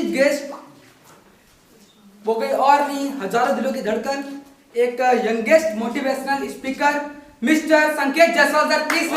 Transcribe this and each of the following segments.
Chief guest वो कोई और नहीं, हजारों दिलों की धड़कन, एक यंगेस्ट मोटिवेशनल स्पीकर मिस्टर संकेत Jaiswal sir, please.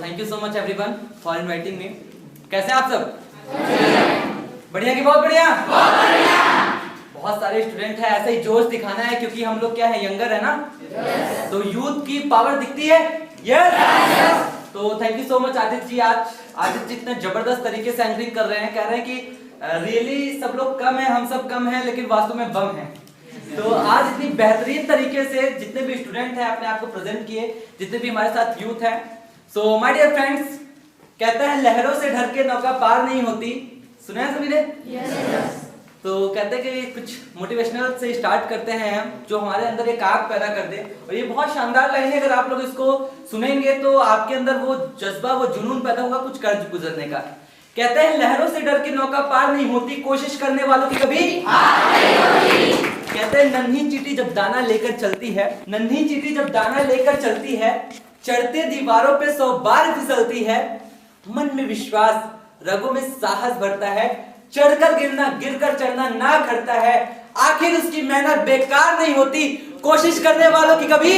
Thank you so much everyone for inviting me. कैसे आप सब? बढ़िया की बहुत बढ़िया। बहुत सारे स्टूडेंट हैं, ऐसे ही जोश दिखाना है क्योंकि हम लोग क्या है, यंगर है ना। तो यूथ की पावर दिखती है। यस। तो thank you so much Aditya ji. आज आदित्य जी इतने जबरदस्त तरीके से एंकरिंग कर रहे हैं, कह रहे हैं कि रियली सब लोग कम है, हम सब कम है, लेकिन वास्तव में बम है। तो आज इतनी बेहतरीन तरीके से जितने भी स्टूडेंट हैं अपने आप को प्रेजेंट किए, जितने भी हमारे साथ यूथ हैं। सो माय डियर फ्रेंड्स, कहते हैं लहरों से डर के नौका पार नहीं होती। सुना है सभी ने? yes. तो कहते हैं कि कुछ मोटिवेशनल से स्टार्ट करते हैं हम, जो हमारे अंदर एक आग पैदा कर दे। और ये बहुत शानदार लाइन है, अगर आप लोग इसको सुनेंगे तो आपके अंदर वो जज्बा, वो जुनून पैदा होगा कुछ कर गुजरने का। कहते हैं लहरों से डर के नौका पार नहीं होती, कोशिश करने वालों की कभी हार नहीं होती। कहते हैं नन्ही चींटी जब दाना लेकर चलती है, नन्ही चींटी जब दाना लेकर चलती है, चढ़ते दीवारों पे 100 बार फिसलती है, मन में विश्वास रगों में साहस भरता है, चढ़कर गिरना गिरकर चढ़ना ना करता है, आखिर उसकी मेहनत बेकार नहीं होती, कोशिश करने वालों की कभी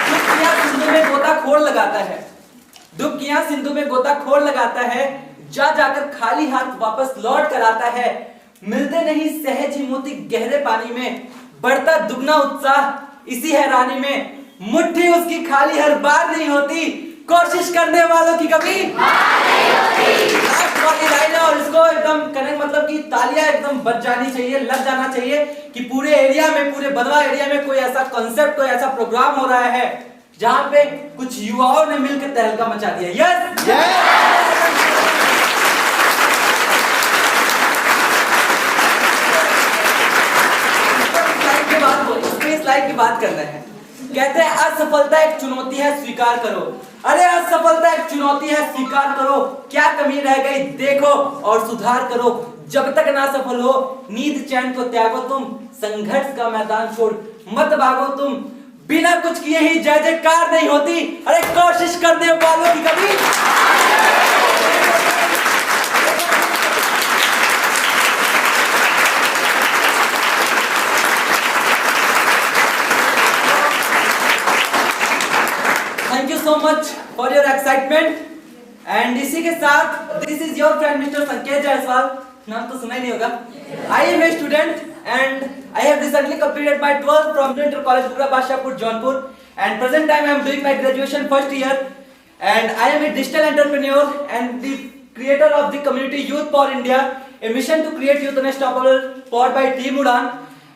दुखिया सिंधु में गोताखोर लगाता है, दुखिया सिंधु में गोताखोर लगाता है, जा जाकर खाली हाथ वापस लौट कर आता है, मिलते नहीं सहज ही मोती गहरे पानी में, बढ़ता दुगना उत्साह इसी हैरानी में, मुट्ठी उसकी खाली हर बार नहीं होती, कोशिश करने वालों की कभी हार नहीं होती। लास्ट वाली लाइन है और इसको एकदम कनेक्ट, मतलब कि तालियां एकदम बज जानी चाहिए, लग जाना चाहिए कि पूरे एरिया में, पूरे बदवा एरिया में कोई ऐसा कॉन्सेप्ट, कोई ऐसा प्रोग्राम हो रहा है जहां पे कुछ युवाओं ने मिलकर तहलका मचा दिया। यस स्लाइड की बात कर रहे हैं। कहते हैं असफलता एक चुनौती है, स्वीकार करो। अरे असफलता एक चुनौती है, स्वीकार करो, क्या कमी रह गई देखो और सुधार करो, जब तक ना सफल हो नींद चैन को त्यागो तुम, संघर्ष का मैदान छोड़ मत भागो तुम, बिना कुछ किए ही जय जयकार नहीं होती, अरे कोशिश करने वालों की कभी so much for your excitement and इसी के साथ this is your friend Mr. संकेत जायसवाल, नाम तो सुना ही नहीं होगा। I am a student and I have recently completed my 12th from Inter College Bukra Bashapur Jaunpur and present time I am doing my graduation first year and I am a digital entrepreneur and the creator of the community Youth for India, a mission to create youth unstoppable powered by Team Udan।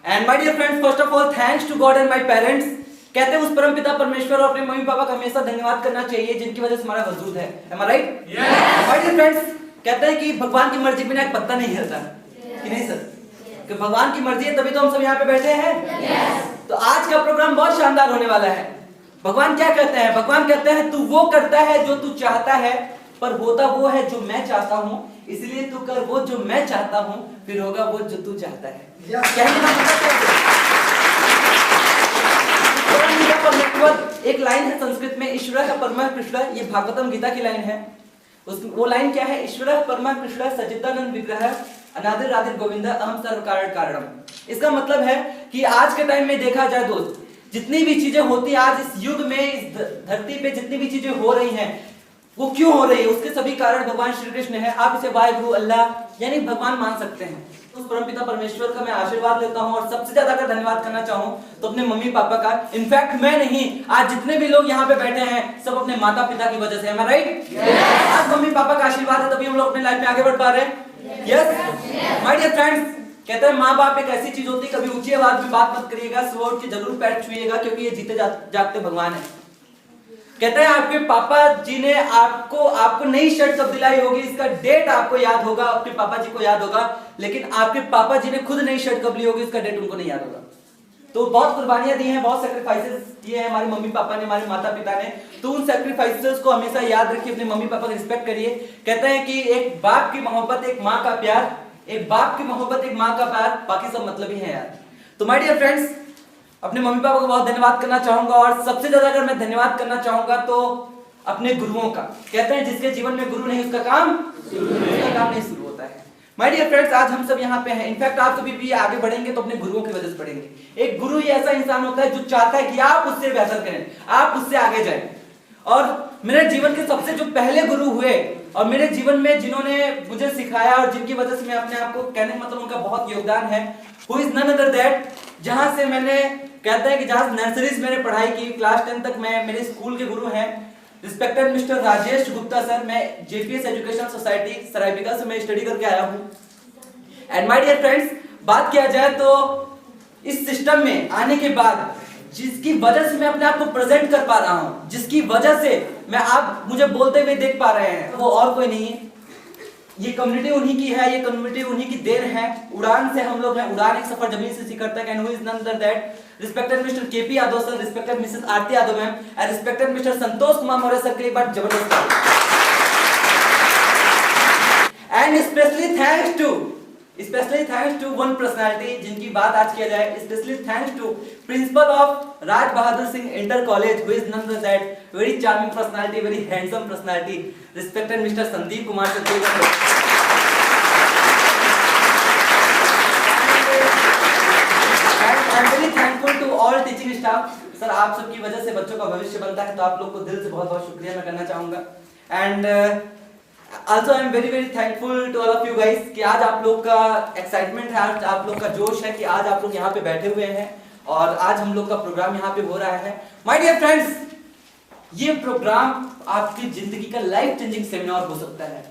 And my dear friends, first of all thanks to God and my parents। कहते हैं उस परम पिता परमेश्वर और अपने mummy papa का हमेशा धन्यवाद करना चाहिए जिनकी वजह से हमारा वजूद है। Am I right? Yes. My dear friends, कहते हैं कि भगवान की मर्जी बिना एक पत्ता नहीं हिलता, कि नहीं सर? कि भगवान की मर्जी है तभी तो हम सब यहाँ पे बैठे हैं। yes. तो आज का प्रोग्राम बहुत शानदार होने वाला है। भगवान क्या कहते हैं? भगवान कहते हैं तू वो करता है जो तू चाहता है, पर होता वो है जो मैं चाहता हूँ, इसलिए तू कर वो जो मैं चाहता हूँ, फिर होगा वो जो तू चाहता है। एक लाइन है संस्कृत में, ईश्वरः परमः कृष्णः, ये भागवतम गीता की लाइन है। वो लाइन क्या है? ईश्वरः परमः कृष्णः सच्चिदानंद विग्रह अनादिर आदिर गोविंद अहम सर्व कारण कारणम। इसका मतलब है कि आज के टाइम में देखा जाए दोस्त, जितनी भी चीजें होती है आज इस युग में, इस धरती पे जितनी भी चीजें हो रही हैं, वो क्यों हो रही है? उसके सभी कारण भगवान श्री कृष्ण है। आप इसे वाहिगुरु अल्लाह यानी भगवान मान सकते हैं। उस परमपिता परमेश्वर का मैं आशीर्वाद लेता हूं और सबसे ज्यादा अगर धन्यवाद करना चाहूं तो अपने मम्मी पापा का। इनफैक्ट मैं नहीं, आज जितने भी लोग यहाँ पे बैठे हैं सब अपने माता पिता की वजह से। Am I right? yes. आज मम्मी पापा का आशीर्वाद है तभी हम लोग अपने लाइफ में आगे बढ़ पा रहे हैं। यस माय डियर फ्रेंड्स, कहते हैं माँ बाप एक ऐसी चीज होती है, कभी ऊंची आवाज में बात मत करिएगा, सुबह उठ के जरूर पैर छुइएगा क्योंकि ये जीते जागते भगवान है। कहते हैं आपके पापा जी ने आपको नई शर्ट कब दिलाई होगी, इसका डेट आपको याद होगा, आपके पापा जी को याद होगा, लेकिन आपके पापा जी ने खुद नई शर्ट कब ली होगी, इसका डेट उनको नहीं याद होगा। तो बहुत कुर्बानियां दी हैं, बहुत सेक्रीफाइसेस किए हैं हमारे मम्मी पापा ने, हमारे माता पिता ने। तो उन सेक्रीफाइसेस को हमेशा याद रखिए, अपने मम्मी पापा की रिस्पेक्ट करिए। कहते हैं कि एक बाप की मोहब्बत, एक माँ का प्यार, एक बाप की मोहब्बत, एक माँ का प्यार, बाकी सब मतलब ही है यार। तो माय डियर फ्रेंड्स, अपने मम्मी पापा को बहुत धन्यवाद करना चाहूंगा, और सबसे ज्यादा अगर मैं धन्यवाद करना चाहूंगा तो अपने गुरुओं का। कहते हैं जिसके जीवन में गुरु नहीं उसका काम नहीं शुरू होता है। माय डियर फ्रेंड्स, आज हम सब यहाँ पे हैं। इनफैक्ट आप कभी भी आगे बढ़ेंगे तो अपने गुरुओं की वजह से बढ़ेंगे। एक गुरु ही ऐसा इंसान होता है जो चाहता है कि आप उससे बेहतर करें, आप उससे आगे जाएं। और मेरे जीवन के सबसे जो पहले गुरु हुए और मेरे जीवन में जिन्होंने मुझे सिखाया और जिनकी वजह से मैं अपने आप को कहने का मतलब उनका बहुत योगदान है, who is none other that, जहां से मैंने कहता है कि जहां नर्सरी से मैंने पढ़ाई की, क्लास 10 तक मैं मेरे स्कूल के गुरु हैं respected mister Rajesh Gupta sir. मैं जेपीएस एजुकेशन सोसाइटी सरायबिगा से मैं स्टडी करके आया हूं। एंड माय डियर फ्रेंड्स, बात किया जाए तो इस सिस्टम में आने के बाद जिसकी वजह से मैं अपने आप को प्रेजेंट कर पा रहा हूं, जिसकी वजह से मैं आप मुझे बोलते हुए देख पा रहे हैं, वो और कोई नहीं है, ये कम्युनिटी उन्हीं की है, ये कम्युनिटी उन्हीं की देन है। उड़ान से हम लोग हैं, उड़ान एक सफर जमीन से करता है। And who is none other that respected mister KP Yadav sir, respected missus Aarti Yadav ma'am, and respected mister Santosh Kumar Maurya sir के एक बार जबरदस्त। And specially thanks to one personality जिनकी बात आज किया जाए, specially thanks to principal of Raj Bahadur Singh inter college, who is none other that very charming personality, very handsome personality, respected mister Sandeep Kumar sir. I'm very thankful to all teaching staff. Sir आप सबकी वजह से बच्चों का भविष्य बनता है, तो आप लोग को दिल से बहुत बहुत शुक्रिया मैं करना चाहूंगा। And also I am very very thankful to all of you guys कि आज आप लोग का एक्साइटमेंट है, आज आप लोग का जोश है कि आज आप लोग यहाँ पे बैठे हुए हैं और आज हम लोग का प्रोग्राम यहाँ पे हो रहा है। माय डियर फ्रेंड्स, ये प्रोग्राम आपकी जिंदगी का लाइफ चेंजिंग सेमिनार हो सकता है।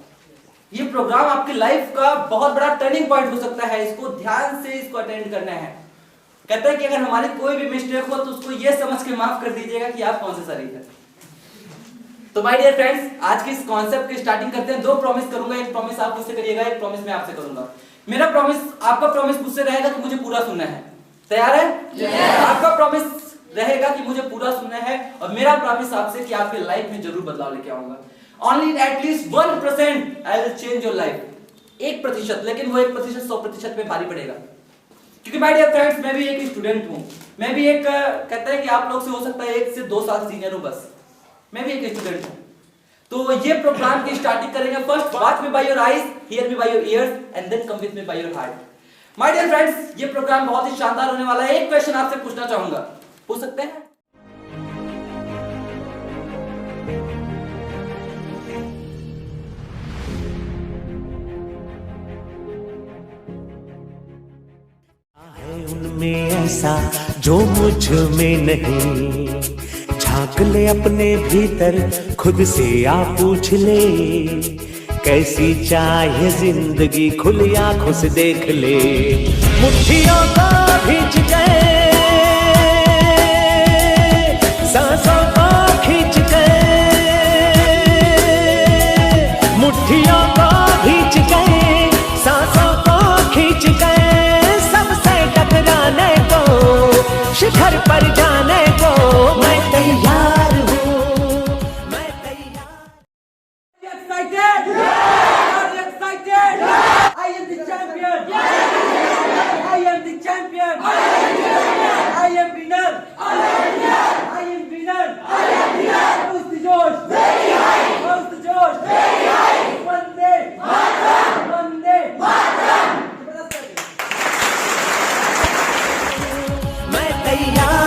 ये प्रोग्राम आपकी लाइफ का बहुत बड़ा टर्निंग पॉइंट हो सकता है। इसको ध्यान से इसको अटेंड करना है। कहता है कि अगर हमारी कोई भी मिस्टेक हो तो उसको ये समझ के माफ कर दीजिएगा कि आप कौन से शरीर है। तो माय डियर फ्रेंड्स, आज के इस कॉन्सेप्ट की स्टार्टिंग करते हैं। दो प्रॉमिस करूंगा, एक प्रॉमिस आप मुझसे करिएगा, एक प्रॉमिस मैं आपसे करूंगा। मेरा प्रॉमिस, आपका प्रॉमिस मुझसे रहेगा कि मुझे पूरा सुनना है। तैयार है? yes. आपका प्रॉमिस रहेगा कि मुझे पूरा सुनना है, और मेरा प्रॉमिस आपसे कि आपके लाइफ में जरूर बदलाव लेके आऊंगा। Only at least 1% I will change your life. 1%, लेकिन वो 1% 100% पे भारी पड़ेगा। क्योंकि माय डियर फ्रेंड्स, मैं भी एक स्टूडेंट हूं, मैं भी एक कहता है कि आप लोग से हो सकता है 1 से 2 साल सीनियर हूं, बस मैं भी एक स्टूडेंट हूं। तो ये प्रोग्राम की स्टार्टिंग करेंगे। First watch me by your eyes, hear me by your ears, and then come with me by your heart. My dear friends, ये प्रोग्राम बहुत ही शानदार होने वाला है। एक क्वेश्चन आपसे पूछना चाहूंगा, पूछ सकते हैं? उनमें ऐसा जो मुझ में नहीं, झांक ले अपने भीतर, खुद से आ पूछ ले, कैसी चाहे जिंदगी, खुली आंखों से देख ले। मुट्ठियों को खींच गए, सांसों को खींच गए, मुट्ठियों को खींच गए, सांसों को खींच गए, टकराने को, शिखर पर जाने को मैं तैयार हूँ, मैं तैयार। Excited? Are you excited? I am the champion. I am the champion. I am winner. I am winner. How's the Josh? How's the Josh? Vande Mataram. मैं तैयार